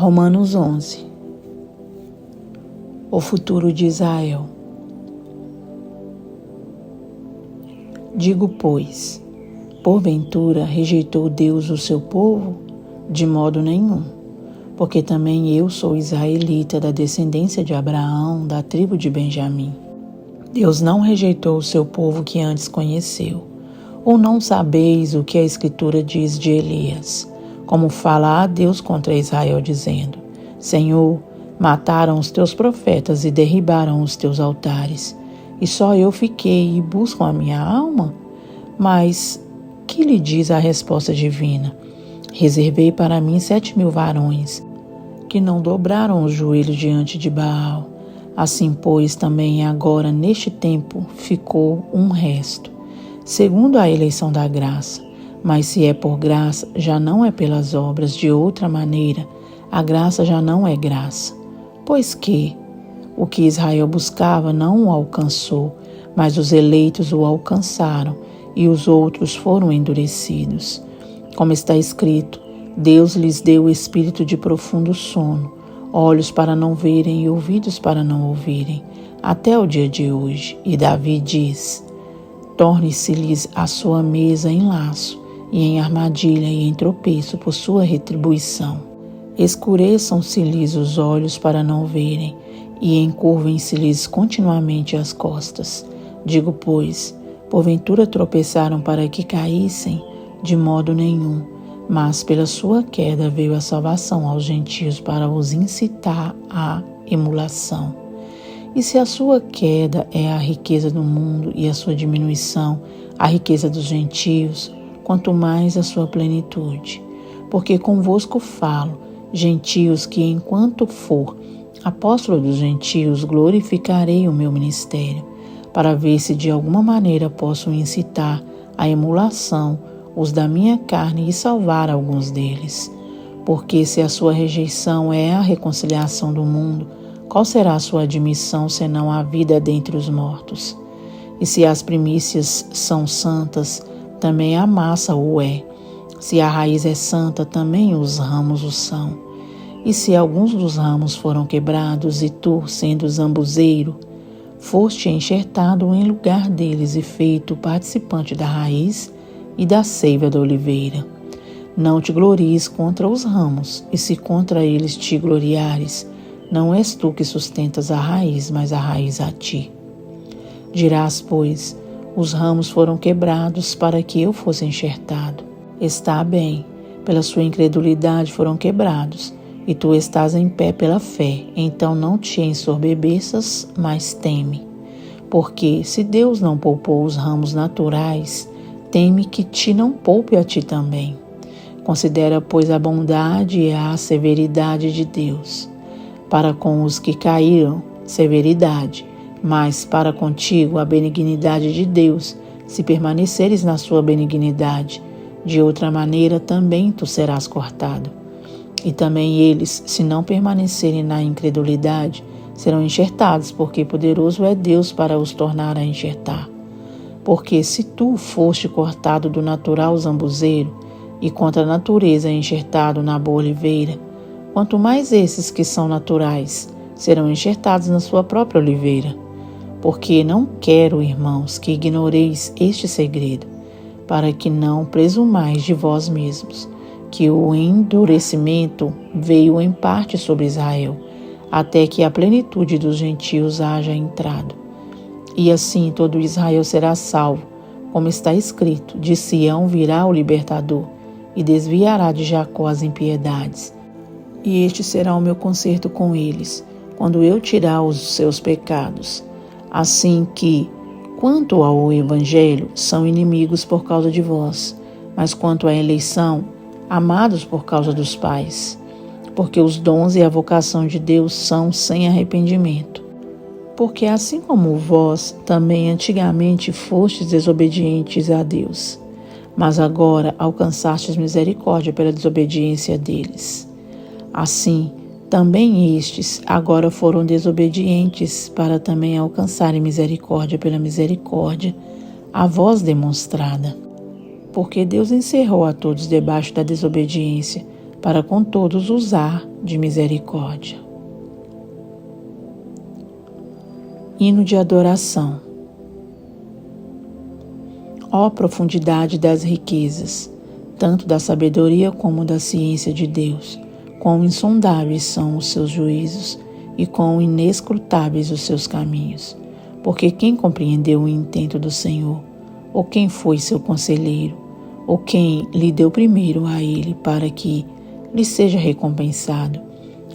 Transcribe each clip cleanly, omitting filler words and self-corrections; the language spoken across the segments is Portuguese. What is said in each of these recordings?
Romanos 11. O futuro de Israel. Digo, pois, porventura rejeitou Deus o seu povo? De modo nenhum, porque também eu sou israelita da descendência de Abraão, da tribo de Benjamim. Deus não rejeitou o seu povo que antes conheceu. Ou não sabeis o que a Escritura diz de Elias, como fala a Deus contra Israel, dizendo: Senhor, mataram os teus profetas e derribaram os teus altares, e só eu fiquei e buscam a minha alma? Mas que lhe diz a resposta divina? Reservei para mim 7.000 varões, que não dobraram os joelhos diante de Baal. Assim, pois, também agora, neste tempo, ficou um resto, segundo a eleição da graça. Mas se é por graça, já não é pelas obras. De outra maneira, a graça já não é graça. Pois que o que Israel buscava não o alcançou, mas os eleitos o alcançaram, e os outros foram endurecidos. Como está escrito, Deus lhes deu o espírito de profundo sono, olhos para não verem e ouvidos para não ouvirem, até o dia de hoje. E Davi diz: torne-se-lhes a sua mesa em laço, e em armadilha e em tropeço por sua retribuição. Escureçam-se-lhes os olhos para não verem, e encurvem-se-lhes continuamente as costas. Digo, pois, porventura tropeçaram para que caíssem? De modo nenhum, mas pela sua queda veio a salvação aos gentios para os incitar à emulação. E se a sua queda é a riqueza do mundo e a sua diminuição a riqueza dos gentios, quanto mais a sua plenitude. Porque convosco falo, gentios, que enquanto for apóstolo dos gentios, glorificarei o meu ministério, para ver se de alguma maneira posso incitar à emulação os da minha carne e salvar alguns deles. Porque se a sua rejeição é a reconciliação do mundo, qual será a sua admissão, senão a vida dentre os mortos? E se as primícias são santas, também a massa o é. Se a raiz é santa, também os ramos o são. E se alguns dos ramos foram quebrados, e tu, sendo zambuzeiro, foste enxertado em lugar deles e feito participante da raiz e da seiva da oliveira. Não te glories contra os ramos, e se contra eles te gloriares, não és tu que sustentas a raiz, mas a raiz a ti. Dirás, pois, os ramos foram quebrados para que eu fosse enxertado. Está bem, pela sua incredulidade foram quebrados, e tu estás em pé pela fé. Então não te ensorbebeças, mas teme. Porque se Deus não poupou os ramos naturais, teme que te não poupe a ti também. Considera, pois, a bondade e a severidade de Deus. Para com os que caíram, severidade, mas para contigo a benignidade de Deus, se permaneceres na sua benignidade. De outra maneira também tu serás cortado. E também eles, se não permanecerem na incredulidade, serão enxertados, porque poderoso é Deus para os tornar a enxertar. Porque se tu foste cortado do natural zambuzeiro, e contra a natureza enxertado na boa oliveira, quanto mais esses que são naturais serão enxertados na sua própria oliveira. Porque não quero, irmãos, que ignoreis este segredo, para que não presumais de vós mesmos, que o endurecimento veio em parte sobre Israel, até que a plenitude dos gentios haja entrado. E assim todo Israel será salvo, como está escrito: de Sião virá o libertador, e desviará de Jacó as impiedades. E este será o meu concerto com eles, quando eu tirar os seus pecados. Assim que, quanto ao Evangelho, são inimigos por causa de vós, mas quanto à eleição, amados por causa dos pais. Porque os dons e a vocação de Deus são sem arrependimento. Porque assim como vós também antigamente fostes desobedientes a Deus, mas agora alcançastes misericórdia pela desobediência deles. Assim, também estes agora foram desobedientes para também alcançarem misericórdia pela misericórdia a vós demonstrada. Porque Deus encerrou a todos debaixo da desobediência, para com todos usar de misericórdia. Hino de adoração. Ó profundidade das riquezas, tanto da sabedoria como da ciência de Deus, quão insondáveis são os seus juízos e quão inescrutáveis os seus caminhos. Porque quem compreendeu o intento do Senhor? Ou quem foi seu conselheiro? Ou quem lhe deu primeiro a ele para que lhe seja recompensado?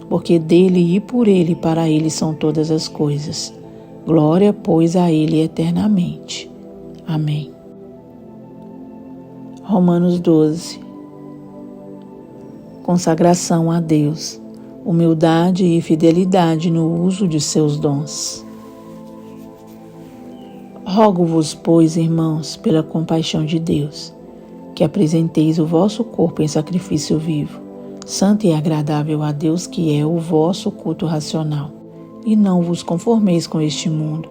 Porque dele e por ele e para ele são todas as coisas. Glória, pois, a ele eternamente. Amém. Romanos 12. Consagração a Deus, humildade e fidelidade no uso de seus dons. Rogo-vos, pois, irmãos, pela compaixão de Deus, que apresenteis o vosso corpo em sacrifício vivo, santo e agradável a Deus, que é o vosso culto racional. E não vos conformeis com este mundo,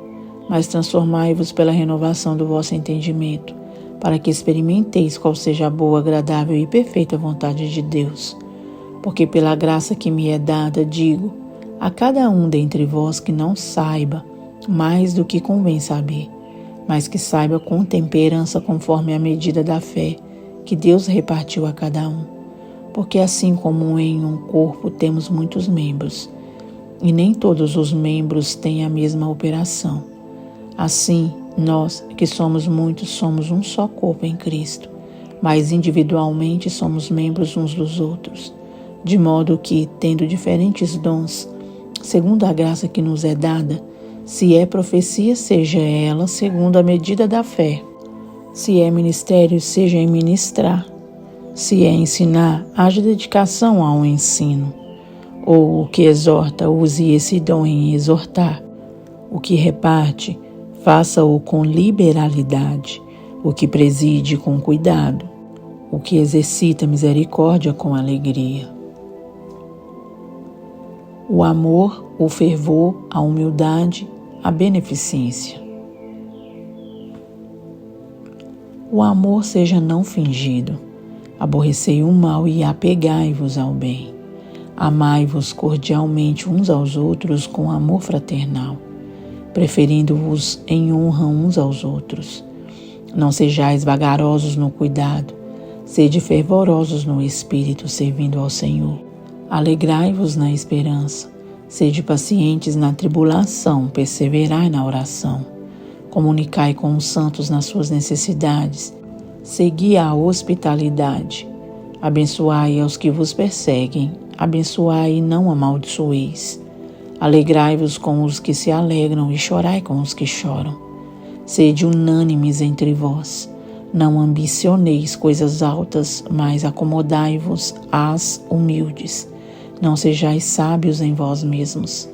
mas transformai-vos pela renovação do vosso entendimento, para que experimenteis qual seja a boa, agradável e perfeita vontade de Deus. Porque pela graça que me é dada, digo a cada um dentre vós que não saiba mais do que convém saber, mas que saiba com temperança conforme a medida da fé que Deus repartiu a cada um. Porque assim como em um corpo temos muitos membros, e nem todos os membros têm a mesma operação, assim nós, que somos muitos, somos um só corpo em Cristo, mas individualmente somos membros uns dos outros, de modo que, tendo diferentes dons, segundo a graça que nos é dada, se é profecia, seja ela segundo a medida da fé. Se é ministério, seja em ministrar. Se é ensinar, haja dedicação ao ensino. Ou o que exorta, use esse dom em exortar. O que reparte, faça-o com liberalidade. O que preside, com cuidado. O que exercita misericórdia, com alegria. O amor, o fervor, a humildade, a beneficência. O amor seja não fingido. Aborrecei o mal e apegai-vos ao bem. Amai-vos cordialmente uns aos outros com amor fraternal, preferindo-vos em honra uns aos outros. Não sejais vagarosos no cuidado, sede fervorosos no espírito, servindo ao Senhor. Alegrai-vos na esperança, sede pacientes na tribulação, perseverai na oração. Comunicai com os santos nas suas necessidades, segui a hospitalidade. Abençoai aos que vos perseguem, abençoai e não amaldiçoeis. Alegrai-vos com os que se alegram e chorai com os que choram. Sede unânimes entre vós. Não ambicioneis coisas altas, mas acomodai-vos às humildes. Não sejais sábios em vós mesmos.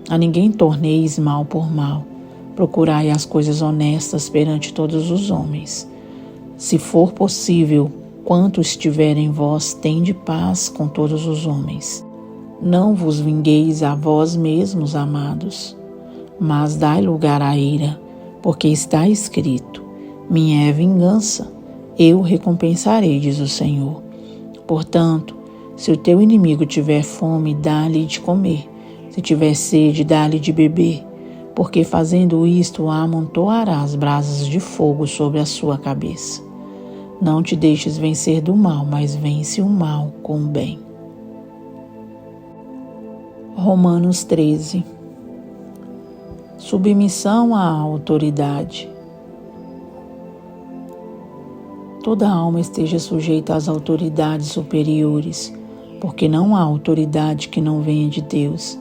A ninguém torneis mal por mal. Procurai as coisas honestas perante todos os homens. Se for possível, quanto estiver em vós, tende paz com todos os homens. Não vos vingueis a vós mesmos, amados, mas dai lugar à ira, porque está escrito: minha é vingança, eu recompensarei, diz o Senhor. Portanto, se o teu inimigo tiver fome, dá-lhe de comer, se tiver sede, dá-lhe de beber, porque fazendo isto amontoarás brasas de fogo sobre a sua cabeça. Não te deixes vencer do mal, mas vence o mal com o bem. Romanos 13. Submissão à autoridade. Toda alma esteja sujeita às autoridades superiores, porque não há autoridade que não venha de Deus,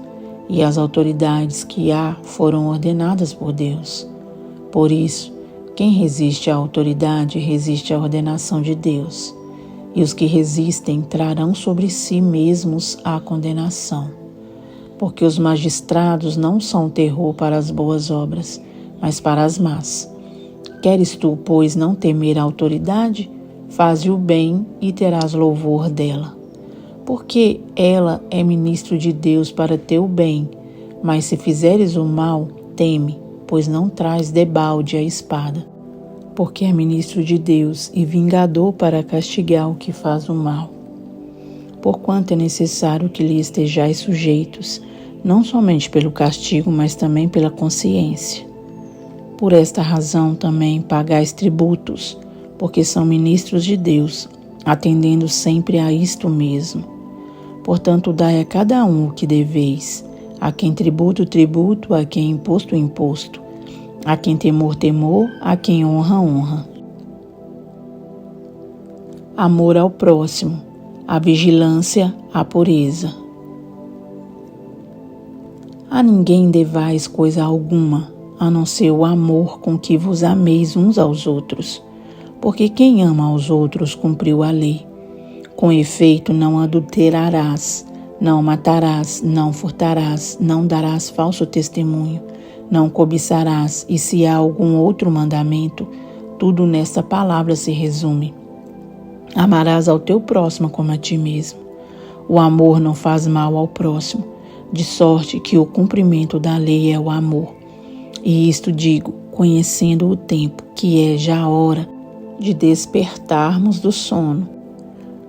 e as autoridades que há foram ordenadas por Deus. Por isso, quem resiste à autoridade resiste à ordenação de Deus, e os que resistem trarão sobre si mesmos a condenação. Porque os magistrados não são terror para as boas obras, mas para as más. Queres tu, pois, não temer a autoridade? Faze o bem e terás louvor dela. Porque ela é ministro de Deus para teu bem, mas se fizeres o mal, teme, pois não traz debalde a espada. Porque é ministro de Deus e vingador para castigar o que faz o mal. porquanto é necessário que lhe estejais sujeitos, não somente pelo castigo, mas também pela consciência. Por esta razão também pagais tributos, porque são ministros de Deus, atendendo sempre a isto mesmo. Portanto, dai a cada um o que deveis, a quem tributo, tributo, a quem imposto, imposto, a quem temor, temor, a quem honra, honra. Amor ao próximo, a vigilância, a pureza. A ninguém devais coisa alguma, a não ser o amor com que vos ameis uns aos outros, porque quem ama aos outros cumpriu a lei. Com efeito, não adulterarás, não matarás, não furtarás, não darás falso testemunho, não cobiçarás, e se há algum outro mandamento, tudo nesta palavra se resume: amarás ao teu próximo como a ti mesmo. O amor não faz mal ao próximo, de sorte que o cumprimento da lei é o amor. E isto digo, conhecendo o tempo, que é já a hora de despertarmos do sono,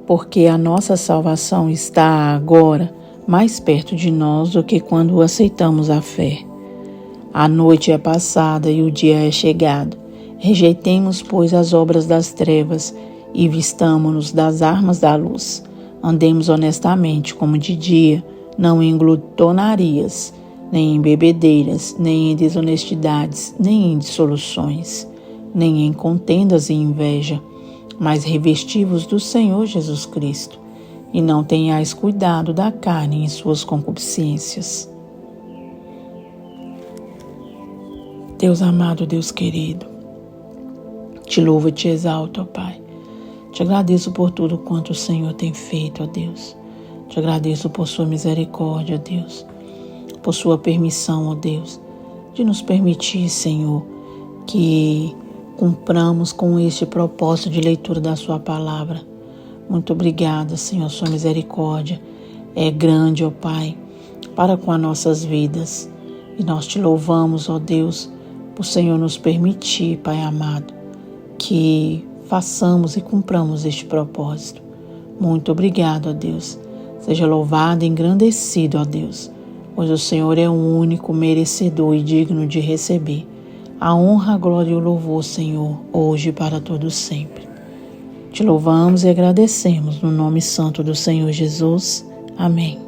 porque a nossa salvação está agora mais perto de nós do que quando aceitamos a fé. A noite é passada e o dia é chegado. Rejeitemos, pois, as obras das trevas e vistamo-nos das armas da luz. Andemos honestamente como de dia, não em glutonarias, nem em bebedeiras, nem em desonestidades, nem em dissoluções, nem em contendas e inveja, mas revesti-vos do Senhor Jesus Cristo, e não tenhais cuidado da carne em suas concupiscências. Deus amado, Deus querido, te louvo e te exalto, ó Pai. Te agradeço por tudo quanto o Senhor tem feito, ó Deus. Te agradeço por sua misericórdia, ó Deus, por sua permissão, ó Deus, de nos permitir, Senhor, que cumpramos com este propósito de leitura da sua palavra. Muito obrigada, Senhor, sua misericórdia é grande, ó Pai, para com as nossas vidas. E nós te louvamos, ó Deus, por Senhor nos permitir, Pai amado, que façamos e cumpramos este propósito. Muito obrigado, ó Deus. Seja louvado e engrandecido, ó Deus, pois o Senhor é o único merecedor e digno de receber a honra, a glória e o louvor, Senhor, hoje e para todo sempre. Te louvamos e agradecemos no nome santo do Senhor Jesus. Amém.